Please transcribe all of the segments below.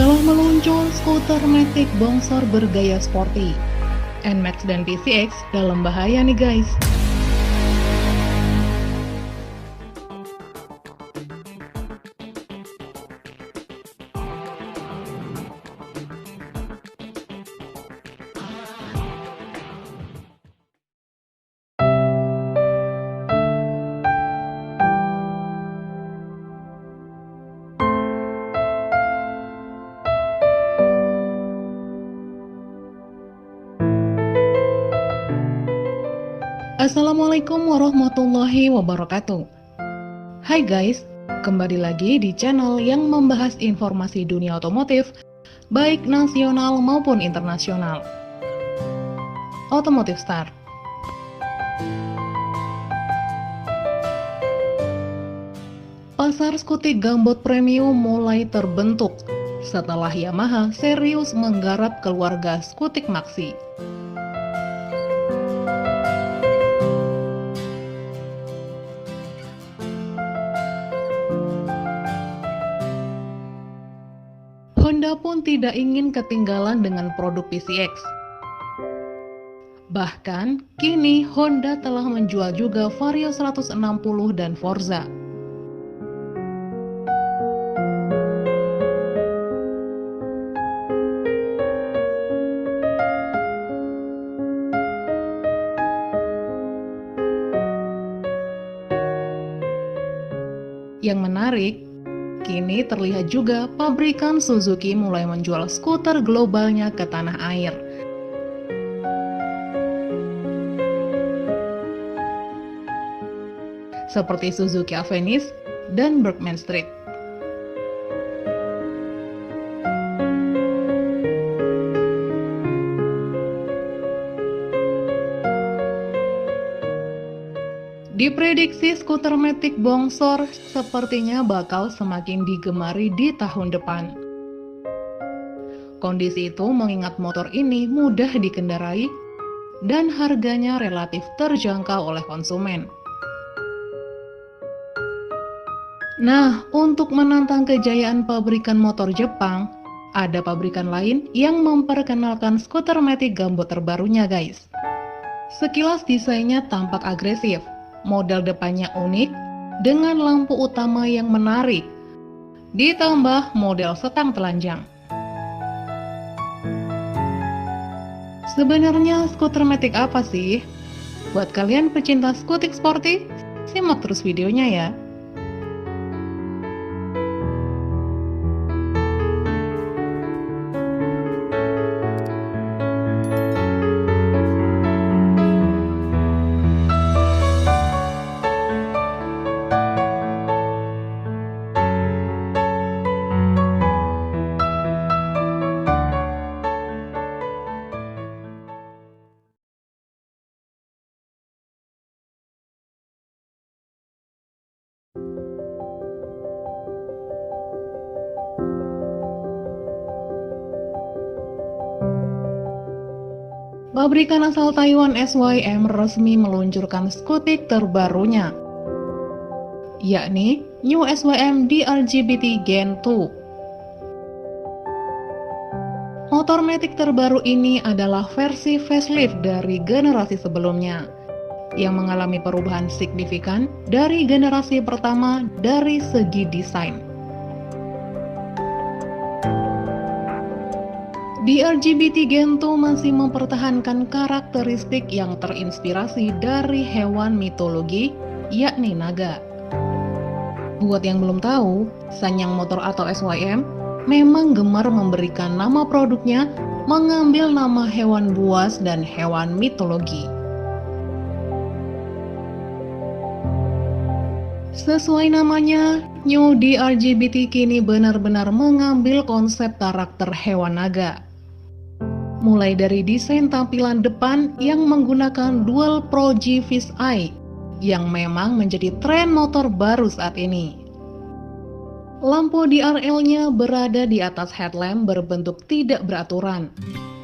Telah meluncur skuter Matic bongsor bergaya sporty. NMAX dan PCX dalam bahaya nih guys. Assalamualaikum warahmatullahi wabarakatuh. Hai guys, kembali lagi di channel yang membahas informasi dunia otomotif, baik nasional maupun internasional. Otomotif Star. Pasar skutik gambot premium mulai terbentuk setelah Yamaha serius menggarap keluarga skutik Maxi. Honda pun tidak ingin ketinggalan dengan produk PCX. Bahkan, kini Honda telah menjual juga Vario 160 dan Forza. Yang menarik, kini terlihat juga pabrikan Suzuki mulai menjual skuter globalnya ke tanah air. Seperti Suzuki Avenis dan Bergman Street. Diprediksi skuter Matic bongsor sepertinya bakal semakin digemari di tahun depan. Kondisi itu mengingat motor ini mudah dikendarai dan harganya relatif terjangkau oleh konsumen. Nah, untuk menantang kejayaan pabrikan motor Jepang, ada pabrikan lain yang memperkenalkan skuter Matic gambot terbarunya guys. Sekilas desainnya tampak agresif. Model depannya unik, dengan lampu utama yang menarik, ditambah model setang telanjang. Sebenarnya skuter Matic apa sih? Buat kalian pecinta skutik sporty, simak terus videonya ya. Pabrikan asal Taiwan SYM resmi meluncurkan skutik terbarunya, yakni New SYM DRGBT Gen 2. Motor Matic terbaru ini adalah versi facelift dari generasi sebelumnya, yang mengalami perubahan signifikan dari generasi pertama dari segi desain. DRGBT Gen 2 masih mempertahankan karakteristik yang terinspirasi dari hewan mitologi, yakni naga. Buat yang belum tahu, Sanyang Motor atau SYM memang gemar memberikan nama produknya mengambil nama hewan buas dan hewan mitologi. Sesuai namanya, New DRGBT kini benar-benar mengambil konsep karakter hewan naga. Mulai dari desain tampilan depan yang menggunakan dual Pro-G Fish Eye, yang memang menjadi tren motor baru saat ini. Lampu DRL-nya berada di atas headlamp berbentuk tidak beraturan,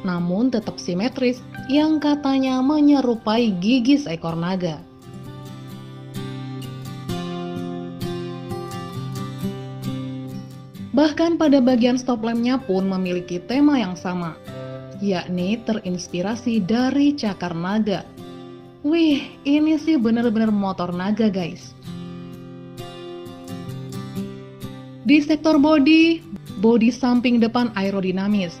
namun tetap simetris yang katanya menyerupai gigi seekor naga. Bahkan pada bagian stop lampnya pun memiliki tema yang sama, yakni terinspirasi dari cakar naga. Wih, ini sih bener-bener motor naga guys. Di sektor bodi samping depan aerodinamis,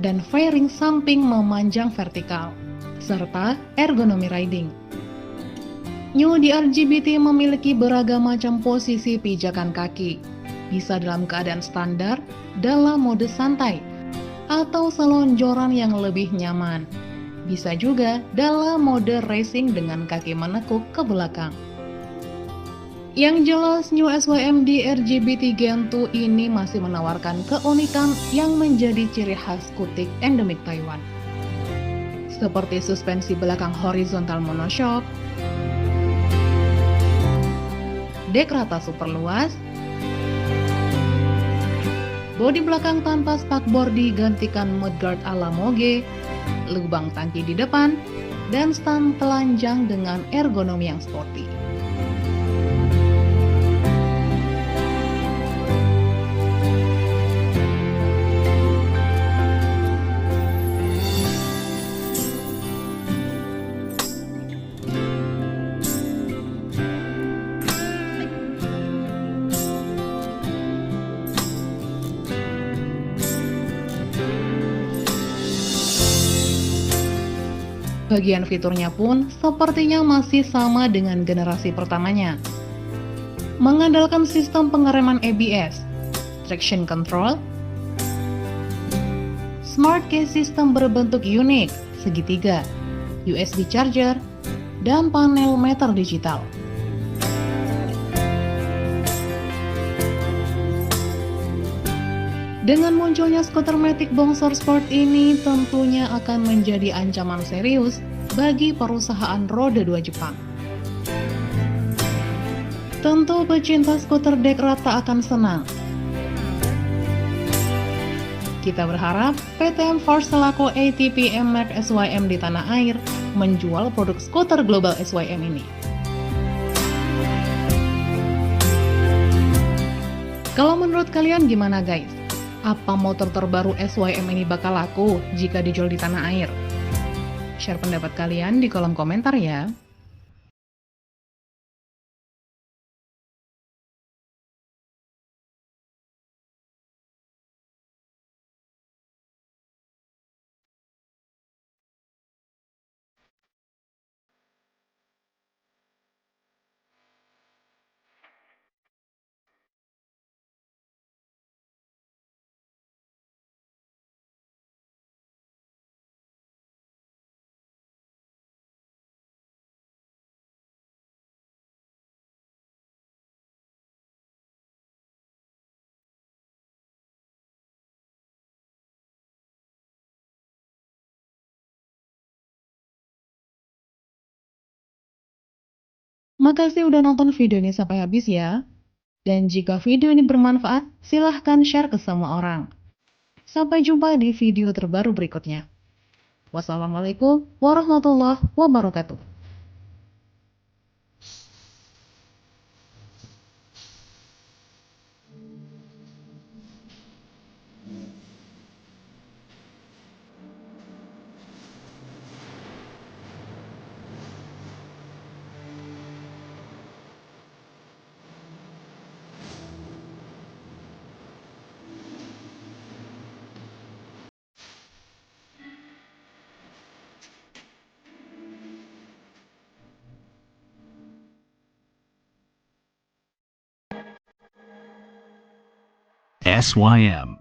dan fairing samping memanjang vertikal, serta ergonomi riding. New DRGBT memiliki beragam macam posisi pijakan kaki, bisa dalam keadaan standar, dalam mode santai, atau selonjoran yang lebih nyaman. Bisa juga dalam mode racing dengan kaki menekuk ke belakang. Yang jelas, New SYM DRGBT Gen 2 ini masih menawarkan keunikan yang menjadi ciri khas kutik endemik Taiwan. Seperti suspensi belakang horizontal monoshock, dek rata super luas, bodi belakang tanpa spakbor digantikan mudguard ala Moge, lubang tangki di depan, dan stang telanjang dengan ergonomi yang sporty. Bagian fiturnya pun sepertinya masih sama dengan generasi pertamanya. Mengandalkan sistem pengereman ABS, traction control, smart key system berbentuk unik, segitiga, USB charger, dan panel meter digital. Dengan munculnya skuter Matic Boxer Sport ini tentunya akan menjadi ancaman serius bagi perusahaan roda 2 Jepang. Tentu pecinta skuter dek rata akan senang. Kita berharap PT Force selaku ATP Merc SYM di tanah air menjual produk skuter global SYM ini. Kalau menurut kalian gimana guys? Apa motor terbaru SYM ini bakal laku jika dijual di tanah air? Share pendapat kalian di kolom komentar ya. Makasih udah nonton video ini sampai habis ya. Dan jika video ini bermanfaat, silahkan share ke semua orang. Sampai jumpa di video terbaru berikutnya. Wassalamualaikum warahmatullahi wabarakatuh. SYM